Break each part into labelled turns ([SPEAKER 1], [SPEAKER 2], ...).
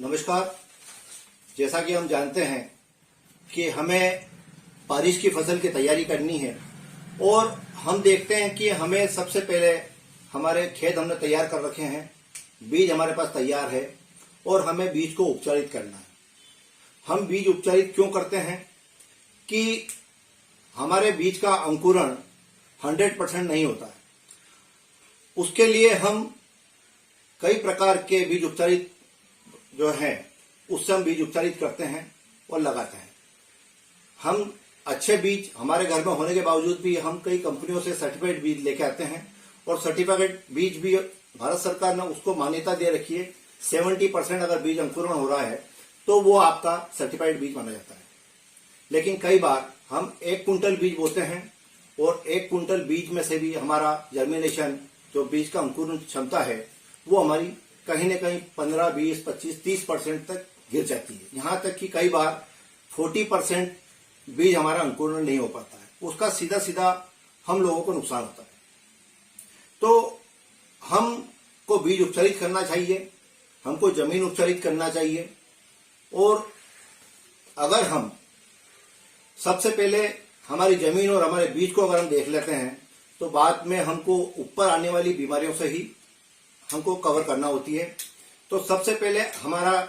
[SPEAKER 1] नमस्कार। जैसा कि हम जानते हैं कि हमें बारिश की फसल की तैयारी करनी है और हम देखते हैं कि हमें सबसे पहले हमारे खेत हमने तैयार कर रखे हैं, बीज हमारे पास तैयार है और हमें बीज को उपचारित करना है। हम बीज उपचारित क्यों करते हैं कि हमारे बीज का अंकुरण 100% नहीं होता है। उसके लिए हम कई प्रकार के बीज उपचारित जो है उससे हम बीज उपचारित करते हैं और लगाते हैं। हम अच्छे बीज हमारे घर में होने के बावजूद भी हम कई कंपनियों से सर्टिफाइड बीज लेके आते हैं और सर्टिफाइड बीज भी भारत सरकार ने उसको मान्यता दे रखी है। 70% अगर बीज अंकुरण हो रहा है तो वो आपका सर्टिफाइड बीज माना जाता है। लेकिन कई बार हम 1 कुंटल बीज बोते हैं और 1 कुंटल बीज में से भी हमारा जर्मिनेशन जो बीज का अंकुरण क्षमता है वो हमारी कहीं न कहीं 15, 20, 25, 30% तक गिर जाती है। यहां तक कि कई बार 40% बीज हमारा अंकुरण नहीं हो पाता है। उसका सीधा सीधा हम लोगों को नुकसान होता है। तो हमको बीज उपचारित करना चाहिए, हमको जमीन उपचारित करना चाहिए। और अगर हम सबसे पहले हमारी जमीन और हमारे बीज को अगर हम देख लेते हैं तो बाद में हमको ऊपर आने वाली बीमारियों से ही हमको कवर करना होती है। तो सबसे पहले हमारा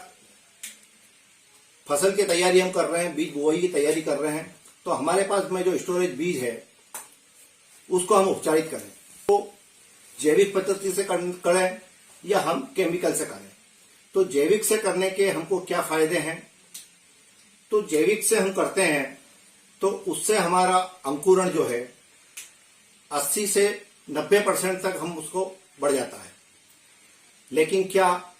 [SPEAKER 1] फसल की तैयारी हम कर रहे हैं, बीज बुआई की तैयारी कर रहे हैं, तो हमारे पास में जो स्टोरेज बीज है उसको हम उपचारित करें। तो जैविक पद्धति से करें या हम केमिकल से करें। तो जैविक से करने के हमको क्या फायदे हैं? तो जैविक से हम करते हैं तो उससे हमारा अंकुरण जो है 80 से 90% तक हम उसको बढ़ जाता है। लेकिन क्या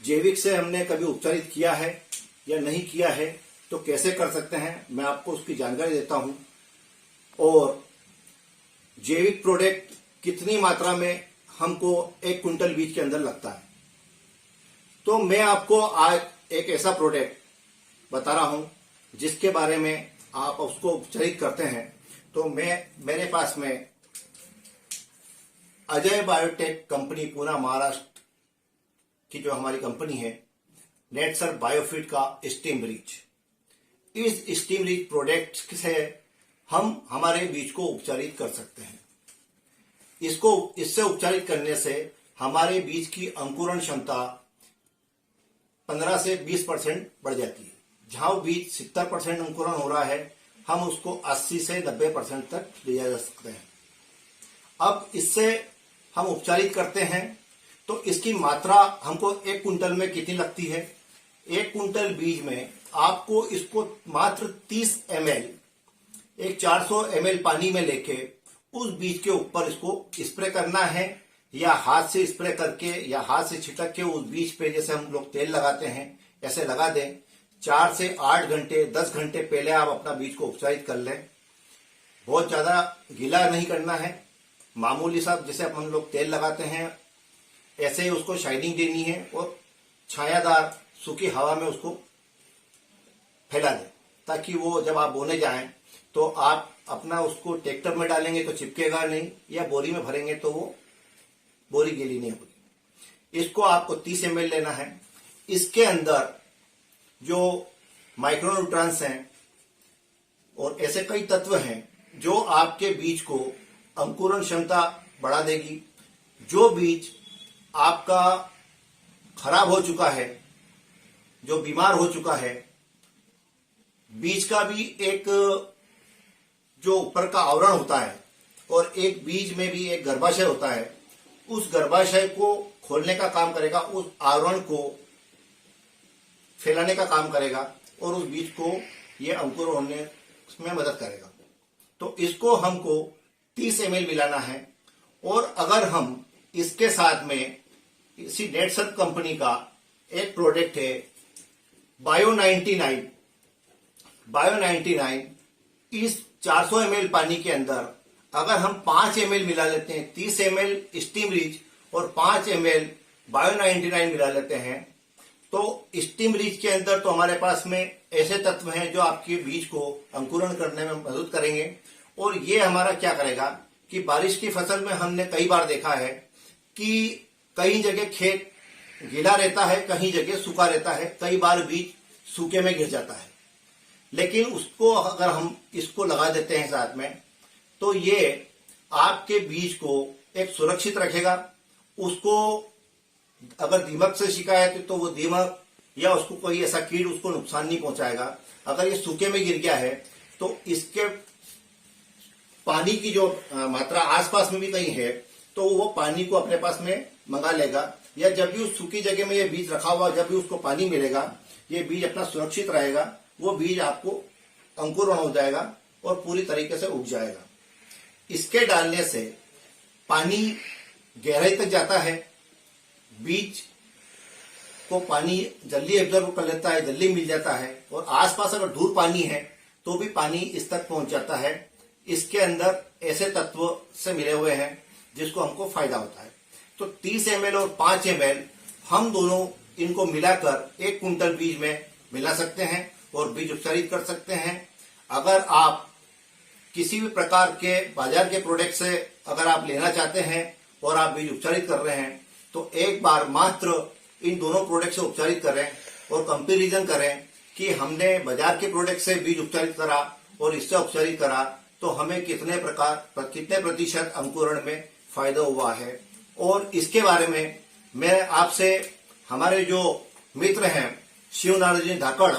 [SPEAKER 1] जैविक से हमने कभी उपचारित किया है या नहीं किया है? तो कैसे कर सकते हैं मैं आपको उसकी जानकारी देता हूं। और जैविक प्रोडक्ट कितनी मात्रा में हमको 1 कुंटल बीज के अंदर लगता है, तो मैं आपको आज एक ऐसा प्रोडक्ट बता रहा हूं जिसके बारे में आप उसको उपचारित करते हैं। तो मेरे पास में अजय बायोटेक कंपनी पूना महाराष्ट्र की जो हमारी कंपनी है, नेटसर बायोफिट का स्टीम रिच, इस स्टीम रिच प्रोडक्ट से हम हमारे बीज को उपचारित कर सकते हैं। इससे उपचारित करने से हमारे बीज की अंकुरण क्षमता 15 से 20% बढ़ जाती है। जहां बीज 70% अंकुरण हो रहा है हम उसको 80 से 90% तक ले जा सकते हैं। अब इससे हम उपचारित करते हैं तो इसकी मात्रा हमको 1 कुंटल में कितनी लगती है? 1 कुंटल बीज में आपको इसको मात्र 30 ml, एक 400 ml पानी में लेके उस बीज के ऊपर इसको स्प्रे करना है, या हाथ से स्प्रे करके या हाथ से छिटक के उस बीज पे जैसे हम लोग तेल लगाते हैं ऐसे लगा दें। 4 से 8 घंटे 10 घंटे पहले आप अपना बीज को उपचारित कर लें। बहुत ज्यादा गीला नहीं करना है, मामूली सा जैसे हम लोग तेल लगाते हैं ऐसे ही उसको शाइनिंग देनी है और छायादार सूखी हवा में उसको फैला दें, ताकि वो जब आप बोने जाएं तो आप अपना उसको ट्रैक्टर में डालेंगे तो चिपकेगा नहीं, या बोरी में भरेंगे तो वो बोरी गीली नहीं होगी। इसको आपको 30 ml लेना है। इसके अंदर जो माइक्रोन्यूट्रिएंट्स हैं और ऐसे कई तत्व हैं जो आपके बीज को अंकुरण क्षमता बढ़ा देगी। जो बीज आपका खराब हो चुका है, जो बीमार हो चुका है, बीज का भी एक जो ऊपर का आवरण होता है और एक बीज में भी एक गर्भाशय होता है, उस गर्भाशय को खोलने का काम करेगा, उस आवरण को फैलाने का काम करेगा और उस बीज को ये अंकुर होने में मदद करेगा। तो इसको हमको 30 ml मिलाना है। और अगर हम इसके साथ में इसी नेटसर कंपनी का एक प्रोडक्ट है बायो 99, इस 400 ml पानी के अंदर अगर हम 5 ml मिला लेते हैं, 30 ml स्टीम रिच और 5 ml बायो 99 मिला लेते हैं, तो स्टीम रिच के अंदर तो हमारे पास में ऐसे तत्व हैं जो आपके बीज को अंकुरण करने में मदद करेंगे। और ये हमारा क्या करेगा कि बारिश की फसल में हमने कई बार देखा है कि कई जगह खेत गीला रहता है, कहीं जगह सूखा रहता है, कई बार बीज सूखे में गिर जाता है। लेकिन उसको अगर हम इसको लगा देते हैं साथ में, तो ये आपके बीज को एक सुरक्षित रखेगा। उसको अगर दीमक से शिकायत है तो वो दीमक या उसको कोई ऐसा कीट उसको नुकसान नहीं पहुंचाएगा। अगर ये सूखे में गिर गया है तो इसके पानी की जो मात्रा आसपास में भी कहीं है तो वो पानी को अपने पास में मंगा लेगा, या जब भी उस सूखी जगह में ये बीज रखा हुआ जब भी उसको पानी मिलेगा ये बीज अपना सुरक्षित रहेगा। वो बीज आपको अंकुरण हो जाएगा और पूरी तरीके से उग जाएगा। इसके डालने से पानी गहराई तक जाता है, बीज को पानी जल्दी एब्जॉर्ब कर लेता है, जल्दी मिल जाता है, और आसपास अगर दूर पानी है तो भी पानी इस तक पहुंच जाता है। इसके अंदर ऐसे तत्व से मिले हुए हैं जिसको हमको फायदा होता है। तो 30 ml और 5 ml हम दोनों इनको मिलाकर 1 कुंटल बीज में मिला सकते हैं और बीज उपचारित कर सकते हैं। अगर आप किसी भी प्रकार के बाजार के प्रोडक्ट से अगर आप लेना चाहते हैं और आप बीज उपचारित कर रहे हैं तो एक बार मात्र इन दोनों प्रोडक्ट से उपचारित करें और कंपैरिजन करें कि हमने बाजार के प्रोडक्ट से बीज उपचारित करा और इससे उपचारित करा तो हमें कितने प्रतिशत अंकुरण में फायदा हुआ है। और इसके बारे में मैं आपसे हमारे जो मित्र हैं शिव नारायण धाकड़,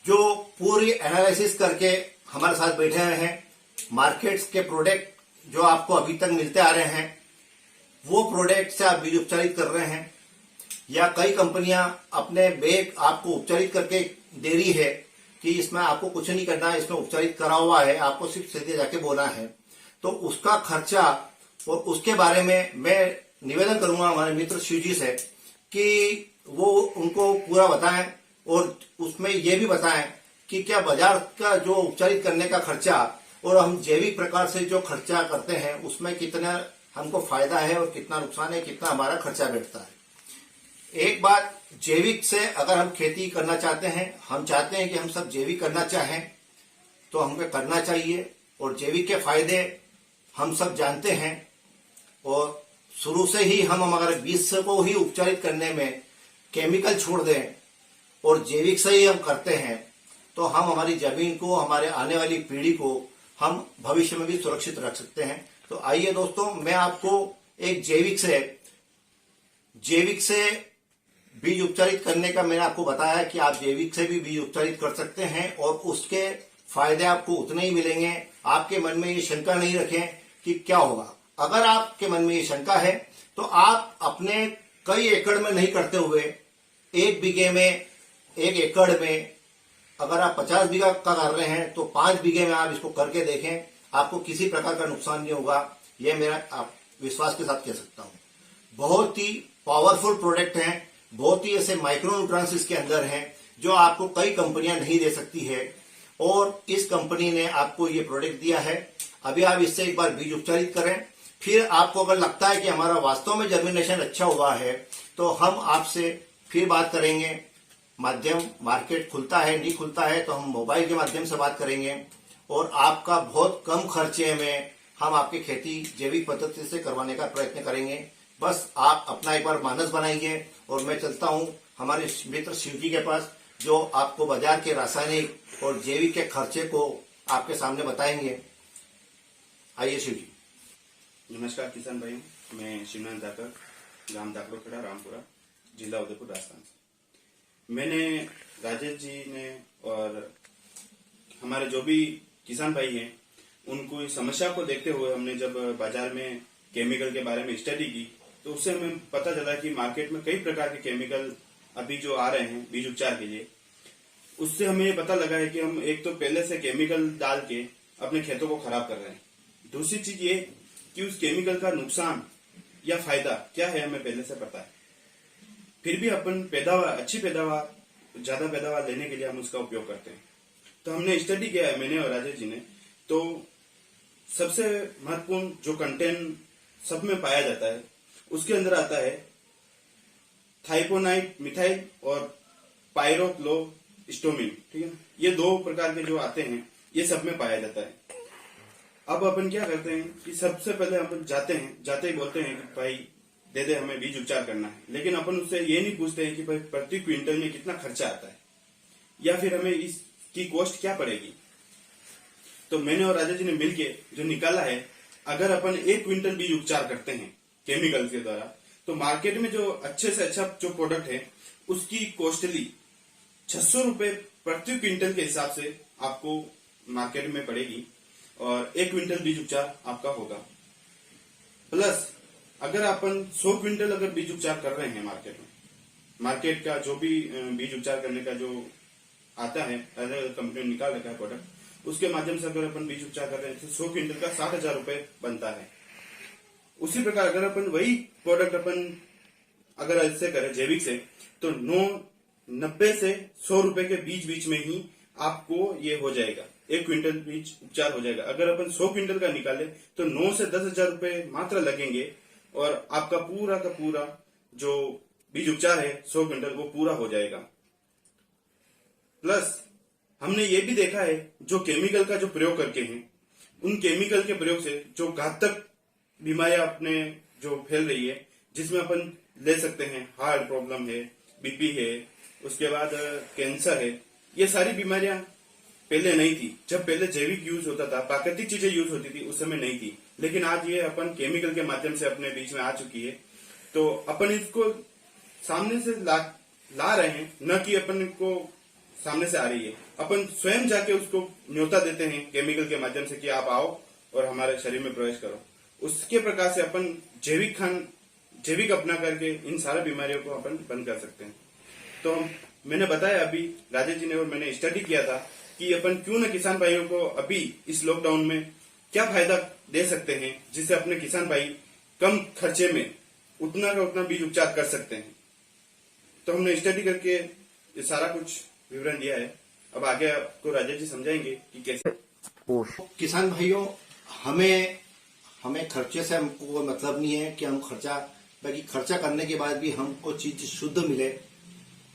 [SPEAKER 1] जो पूरी एनालिसिस करके हमारे साथ बैठे हुए हैं, मार्केट्स के प्रोडक्ट जो आपको अभी तक मिलते आ रहे हैं वो प्रोडक्ट से आप बीज उपचारित कर रहे हैं, या कई कंपनियां अपने बैग आपको उपचारित करके दे रही है कि इसमें आपको कुछ नहीं करना है, इसमें उपचारित करा हुआ है, आपको सिर्फ सीधे जाके बोलना है, तो उसका खर्चा और उसके बारे में मैं निवेदन करूंगा हमारे मित्र शिव जी से कि वो उनको पूरा बताएं और उसमें ये भी बताएं कि क्या बाजार का जो उपचारित करने का खर्चा और हम जैविक प्रकार से जो खर्चा करते हैं उसमें कितना हमको फायदा है और कितना नुकसान है, कितना हमारा खर्चा बैठता है। एक बात, जैविक से अगर हम खेती करना चाहते हैं, हम चाहते हैं कि हम सब जैविक करना चाहें तो हमें करना चाहिए, और जैविक के फायदे हम सब जानते हैं। और शुरू से ही हम हमारे बीज को ही उपचारित करने में केमिकल छोड़ दें और जैविक से ही हम करते हैं तो हम हमारी जमीन को, हमारे आने वाली पीढ़ी को हम भविष्य में भी सुरक्षित रख सकते हैं। तो आइए दोस्तों, मैं आपको एक जैविक से बीज उपचारित करने का मैंने आपको बताया कि आप जैविक से भी बीज उपचारित कर सकते हैं और उसके फायदे आपको उतने ही मिलेंगे। आपके मन में ये शंका नहीं रखें कि क्या होगा। अगर आपके मन में ये शंका है तो आप अपने कई एकड़ में नहीं करते हुए 1 बीघे में, 1 एकड़ में अगर आप 50 बीघा का कर रहे हैं तो 5 बीघे में आप इसको करके देखें, आपको किसी प्रकार का नुकसान नहीं होगा। यह मेरा आप विश्वास के साथ कह सकता हूं। बहुत ही पावरफुल प्रोडक्ट हैं, बहुत ही ऐसे माइक्रो न्यूट्रिएंट्स इसके अंदर हैं जो आपको कई कंपनियां नहीं दे सकती है, और इस कंपनी ने आपको ये प्रोडक्ट दिया है। अभी आप इससे एक बार बीज उपचारित करें, फिर आपको अगर लगता है कि हमारा वास्तव में जर्मिनेशन अच्छा हुआ है तो हम आपसे फिर बात करेंगे। मार्केट खुलता है नहीं खुलता है तो हम मोबाइल के माध्यम से बात करेंगे और आपका बहुत कम खर्चे में हम आपकी खेती जैविक पद्धति से करवाने का प्रयत्न करेंगे। बस आप अपना एक बार मानस बनाइए और मैं चलता हूं हमारे मित्र शिव जी के पास जो आपको बाजार के रासायनिक और जैविक के खर्चे को आपके सामने बताएंगे। आइए शिव जी।
[SPEAKER 2] नमस्कार किसान भाइयों, मैं शिवनाथ धाकड़, ग्राम धाकड़ोखेड़ा, रामपुरा, जिला उदयपुर, राजस्थान से। मैंने राजेश जी ने और हमारे जो भी किसान भाई हैं उनको इस समस्या को देखते हुए हमने जब बाजार में केमिकल के बारे में स्टडी की तो उससे हमें पता चला कि मार्केट में कई प्रकार के केमिकल अभी जो आ रहे हैं बीज उपचार के लिए, उससे हमें ये पता लगा है कि हम एक तो पहले से केमिकल डाल के अपने खेतों को खराब कर रहे हैं। दूसरी चीज ये कि उस केमिकल का नुकसान या फायदा क्या है हमें पहले से पता है, फिर भी अपन अच्छी पैदावार, ज्यादा पैदावार लेने के लिए हम उसका उपयोग करते हैं। तो हमने स्टडी किया है, मैंने और राजेश जी ने, तो सबसे महत्वपूर्ण जो कंटेंट सब में पाया जाता है उसके अंदर आता है थाइपोनाइट मिथाइल और पायरोक्लोस्टोमिन, ठीक है ना। ये 2 प्रकार के जो आते हैं ये सब में पाया जाता है। अब अपन क्या करते हैं कि सबसे पहले अपन जाते ही बोलते हैं कि भाई दे दे हमें बीज उपचार करना है, लेकिन अपन उससे ये नहीं पूछते हैं कि भाई प्रति क्विंटल में कितना खर्चा आता है या फिर हमें इसकी कॉस्ट क्या पड़ेगी। तो मैंने और राजा जी ने मिलके जो निकाला है, अगर अपन 1 क्विंटल बीज उपचार करते हैं केमिकल के द्वारा, तो मार्केट में जो अच्छे से अच्छा जो प्रोडक्ट है उसकी कॉस्टली 600 रुपए प्रति क्विंटल के हिसाब से आपको मार्केट में पड़ेगी और 1 क्विंटल बीज उपचार आपका होगा। प्लस अगर अपन 100 क्विंटल अगर बीज उपचार कर रहे हैं मार्केट में, मार्केट का जो भी बीज उपचार करने का जो आता है, अलग अलग कंपनी ने निकाल रखा है प्रोडक्ट, उसके माध्यम से अगर अपन बीज उपचार कर रहे हैं तो 100 क्विंटल का 60,000 रुपए बनता है। उसी प्रकार अगर अपन वही प्रोडक्ट अपन अगर ऐसे करें जैविक से, तो 90 से 100 रुपए के बीच में ही आपको ये हो जाएगा, 1 क्विंटल बीज उपचार हो जाएगा। अगर अपन 100 क्विंटल का निकाले तो 9 से 10,000 रुपए मात्र लगेंगे और आपका पूरा का पूरा जो बीज उपचार है 100 क्विंटल वो पूरा हो जाएगा। प्लस हमने ये भी देखा है जो केमिकल का जो प्रयोग करके हैं, उन केमिकल के प्रयोग से जो घातक बीमारियां अपने जो फैल रही है, जिसमें अपन ले सकते हैं हार्ट प्रॉब्लम है, बीपी है, उसके बाद कैंसर है, ये सारी बीमारियां पहले नहीं थी। जब पहले जैविक यूज होता था, प्राकृतिक चीजें यूज होती थी, उस समय नहीं थी, लेकिन आज ये अपन केमिकल के माध्यम से अपने बीच में आ चुकी है। तो अपन इसको सामने से ला रहे हैं, न कि अपन को सामने से आ रही है। अपन स्वयं जाके उसको न्योता देते हैं केमिकल के माध्यम से कि आप आओ और हमारे शरीर में प्रवेश करो। उसके प्रकार से अपन जैविक अपना करके इन सारी बीमारियों को अपन बंद कर सकते हैं। तो मैंने बताया अभी, राजेश जी ने और मैंने स्टडी किया था कि अपन क्यों न किसान भाइयों को अभी इस लॉकडाउन में क्या फायदा दे सकते हैं, जिससे अपने किसान भाई कम खर्चे में उतना का उतना बीज उपचार कर सकते हैं। तो हमने स्टडी करके ये सारा कुछ विवरण दिया है। अब आगे आपको राजेश जी समझाएंगे कि कैसे।
[SPEAKER 1] किसान भाइयों, हमें खर्चे से हमको कोई मतलब नहीं है कि हम बाकी खर्चा करने के बाद भी हमको चीज शुद्ध मिले,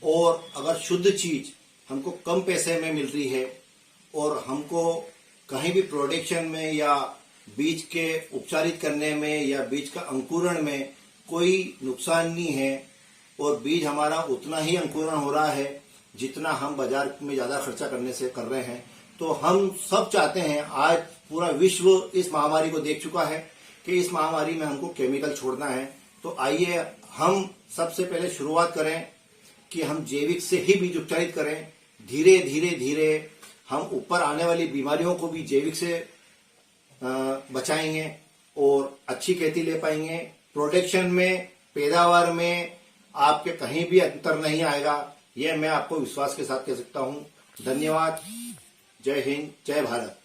[SPEAKER 1] और अगर शुद्ध चीज हमको कम पैसे में मिल रही है और हमको कहीं भी प्रोडक्शन में या बीज के उपचारित करने में या बीज का अंकुरण में कोई नुकसान नहीं है, और बीज हमारा उतना ही अंकुरण हो रहा है जितना हम बाजार में ज्यादा खर्चा करने से कर रहे हैं, तो हम सब चाहते हैं, आज पूरा विश्व इस महामारी को देख चुका है कि इस महामारी में हमको केमिकल छोड़ना है। तो आइए हम सबसे पहले शुरुआत करें कि हम जैविक से ही बीज उपचारित करें। धीरे धीरे हम ऊपर आने वाली बीमारियों को भी जैविक से बचाएंगे और अच्छी खेती ले पाएंगे। प्रोडक्शन में, पैदावार में आपके कहीं भी अंतर नहीं आएगा, यह मैं आपको विश्वास के साथ कह सकता हूं। धन्यवाद। जय हिंद, जय भारत।